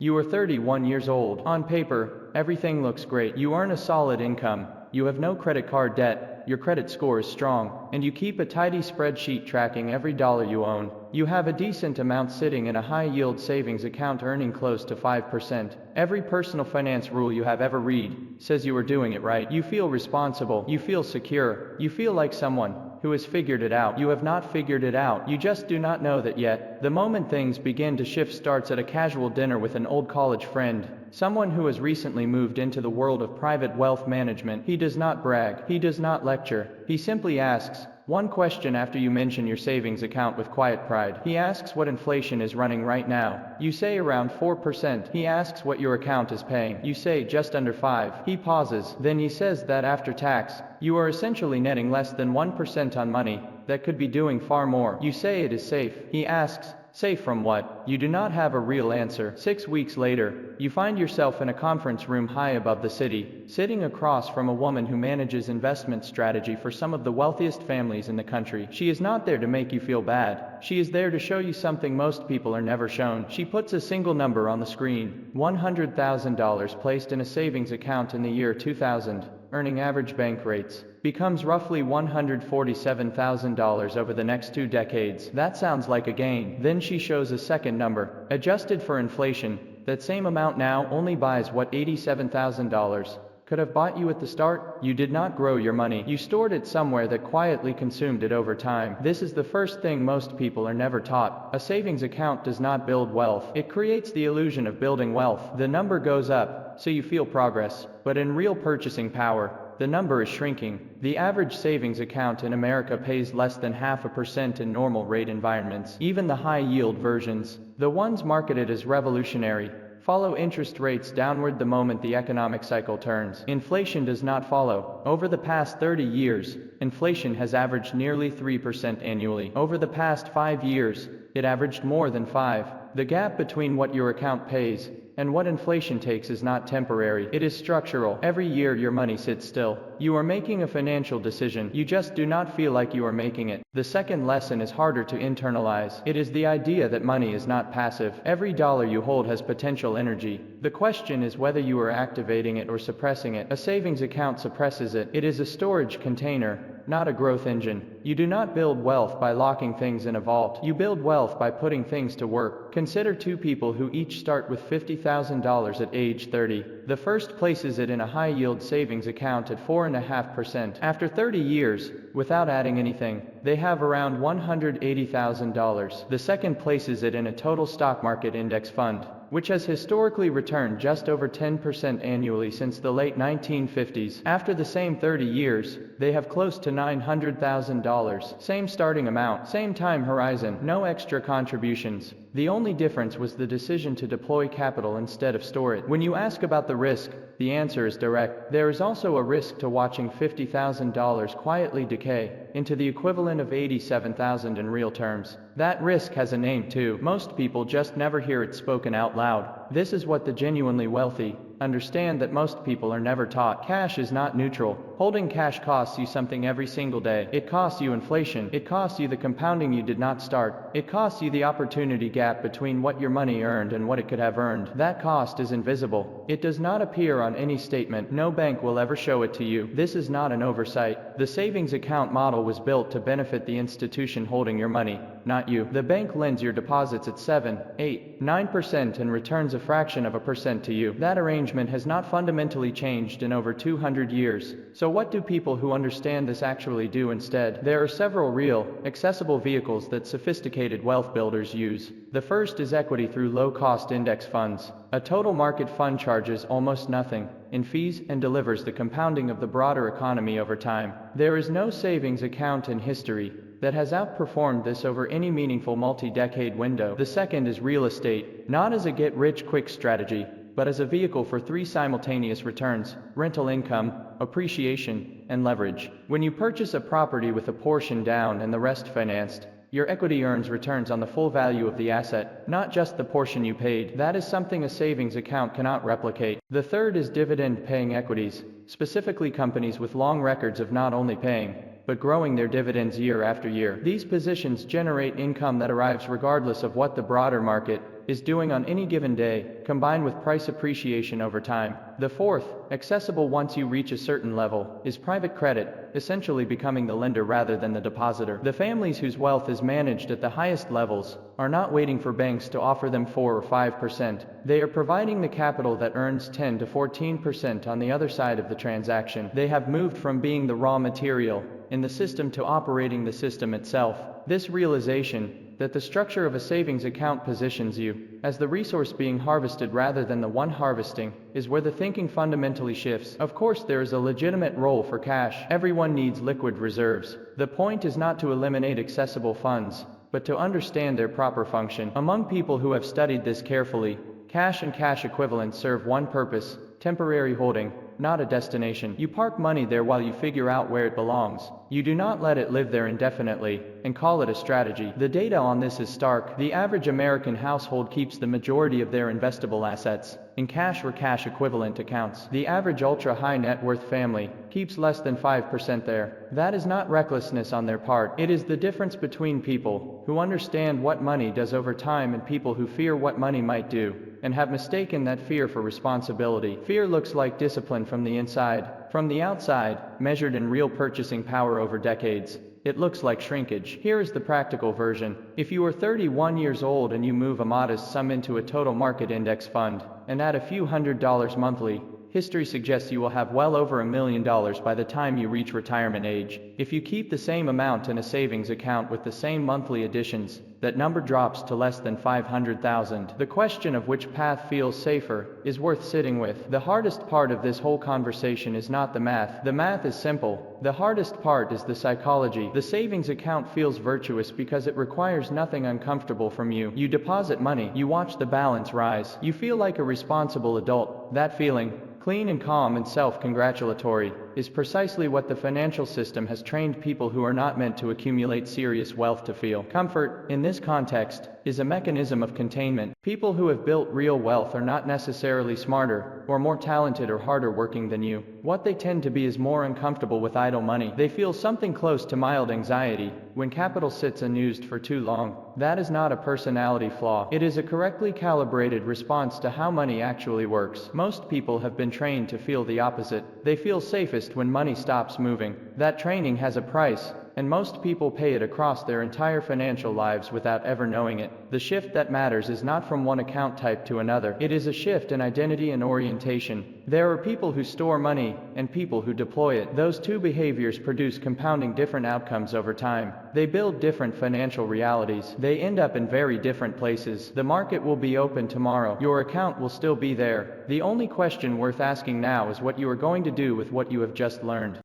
You are 31 years old. On paper, everything looks great. You earn a solid income. You have no credit card debt. Your credit score is strong, and you keep a tidy spreadsheet tracking every dollar you own. You have a decent amount sitting in a high-yield savings account earning close to 5%. Every personal finance rule you have ever read says you are doing it right. You feel responsible. You feel secure. You feel like someone who has figured it out. You have not figured it out. You just do not know that yet. The moment things begin to shift starts at a casual dinner with an old college friend, someone who has recently moved into the world of private wealth management. He does not brag. He does not lecture. He simply asks one question after you mention your savings account with quiet pride. He asks what inflation is running right now. You say around 4%. He asks what your account is paying. You say just under 5. He pauses. Then he says that after tax, you are essentially netting less than 1% on money that could be doing far more. You say it is safe. He asks, safe from what? You do not have a real answer. 6 weeks later, you find yourself in a conference room high above the city, sitting across from a woman who manages investment strategy for some of the wealthiest families in the country. She is not there to make you feel bad. She is there to show you something most people are never shown. She puts a single number on the screen: $100,000 placed in a savings account in the year 2000, earning average bank rates, becomes roughly $147,000 over the next 2 decades. That sounds like a gain. Then she shows a second number, adjusted for inflation. That same amount now only buys what $87,000 could have bought you at the start. You did not grow your money. You stored it somewhere that quietly consumed it over time. This is the first thing most people are never taught. A savings account does not build wealth. It creates the illusion of building wealth. The number goes up, so you feel progress, but in real purchasing power, the number is shrinking. The average savings account in America pays less than 0.5% in normal rate environments. Even the high-yield versions, the ones marketed as revolutionary, follow interest rates downward the moment the economic cycle turns. Inflation does not follow. Over the past 30 years, inflation has averaged nearly 3% annually. Over the past 5 years, it averaged more than 5. The gap between what your account pays and what inflation takes is not temporary. It is structural. Every year your money sits still. You are making a financial decision. You just do not feel like you are making it. The second lesson is harder to internalize. It is the idea that money is not passive. Every dollar you hold has potential energy. The question is whether you are activating it or suppressing it. A savings account suppresses it. It is a storage container, not a growth engine. You do not build wealth by locking things in a vault. You build wealth by putting things to work. Consider 2 people who each start with $50,000 at age 30. The first places it in a high-yield savings account at 4.5%. After 30 years, without adding anything, they have around $180,000. The second places it in a total stock market index fund, which has historically returned just over 10% annually since the late 1950s. After the same 30 years, they have close to $900,000. Same starting amount, same time horizon, no extra contributions. The only difference was the decision to deploy capital instead of store it. When you ask about the risk, the answer is direct. There is also a risk to watching $50,000 quietly decay into the equivalent of $87,000 in real terms. That risk has a name too. Most people just never hear it spoken out loud. This is what the genuinely wealthy understand that most people are never taught. Cash is not neutral. Holding cash costs you something every single day. It costs you inflation. It costs you the compounding you did not start. It costs you the opportunity gap between what your money earned and what it could have earned. That cost is invisible. It does not appear on any statement. No bank will ever show it to you. This is not an oversight. The savings account model was built to benefit the institution holding your money, not you. The bank lends your deposits at 7, 8, 9% and returns a fraction of a percent to you. That arrangement has not fundamentally changed in over 200 years. So what do people who understand this actually do instead? There are several real, accessible vehicles that sophisticated wealth builders use. The first is equity through low-cost index funds. A total market fund charges almost nothing in fees and delivers the compounding of the broader economy over time. There is no savings account in history that has outperformed this over any meaningful multi-decade window. The second is real estate, not as a get-rich-quick strategy, but as a vehicle for 3 simultaneous returns: rental income, appreciation, and leverage. When you purchase a property with a portion down and the rest financed, your equity earns returns on the full value of the asset, not just the portion you paid. That is something a savings account cannot replicate. The third is dividend-paying equities, specifically companies with long records of not only paying, but growing their dividends year after year. These positions generate income that arrives regardless of what the broader market is doing on any given day, combined with price appreciation over time. The fourth, accessible once you reach a certain level, is private credit, essentially becoming the lender rather than the depositor. The families whose wealth is managed at the highest levels are not waiting for banks to offer them 4 or 5%. They are providing the capital that earns 10 to 14% on the other side of the transaction. They have moved from being the raw material in the system to operating the system itself. This realization that the structure of a savings account positions you as the resource being harvested rather than the one harvesting is where the thinking fundamentally shifts. Of course, there is a legitimate role for cash. Everyone needs liquid reserves. The point is not to eliminate accessible funds, but to understand their proper function. Among people who have studied this carefully, cash and cash equivalents serve one purpose: temporary holding, not a destination. You park money there while you figure out where it belongs. You do not let it live there indefinitely and call it a strategy. The data on this is stark. The average American household keeps the majority of their investable assets in cash or cash equivalent accounts. The average ultra-high net worth family keeps less than 5% there. That is not recklessness on their part. It is the difference between people who understand what money does over time and people who fear what money might do and have mistaken that fear for responsibility. Fear looks like discipline from the inside. From the outside, measured in real purchasing power over decades, it looks like shrinkage. Here is the practical version. If you are 31 years old and you move a modest sum into a total market index fund and add a few $100s monthly, history suggests you will have well over $1 million by the time you reach retirement age. If you keep the same amount in a savings account with the same monthly additions, that number drops to less than 500,000. The question of which path feels safer is worth sitting with. The hardest part of this whole conversation is not the math. The math is simple. The hardest part is the psychology. The savings account feels virtuous because it requires nothing uncomfortable from you. You deposit money, you watch the balance rise, you feel like a responsible adult. That feeling, clean and calm and self-congratulatory, is precisely what the financial system has trained people who are not meant to accumulate serious wealth to feel. Comfort, in this context, is a mechanism of containment. People who have built real wealth are not necessarily smarter, or more talented or harder working than you. What they tend to be is more uncomfortable with idle money. They feel something close to mild anxiety when capital sits unused for too long. That is not a personality flaw. It is a correctly calibrated response to how money actually works. Most people have been trained to feel the opposite. They feel safest when money stops moving. That training has a price, and most people pay it across their entire financial lives without ever knowing it. The shift that matters is not from one account type to another. It is a shift in identity and orientation. There are people who store money and people who deploy it. Those two behaviors produce compounding different outcomes over time. They build different financial realities. They end up in very different places. The market will be open tomorrow. Your account will still be there. The only question worth asking now is what you are going to do with what you have just learned.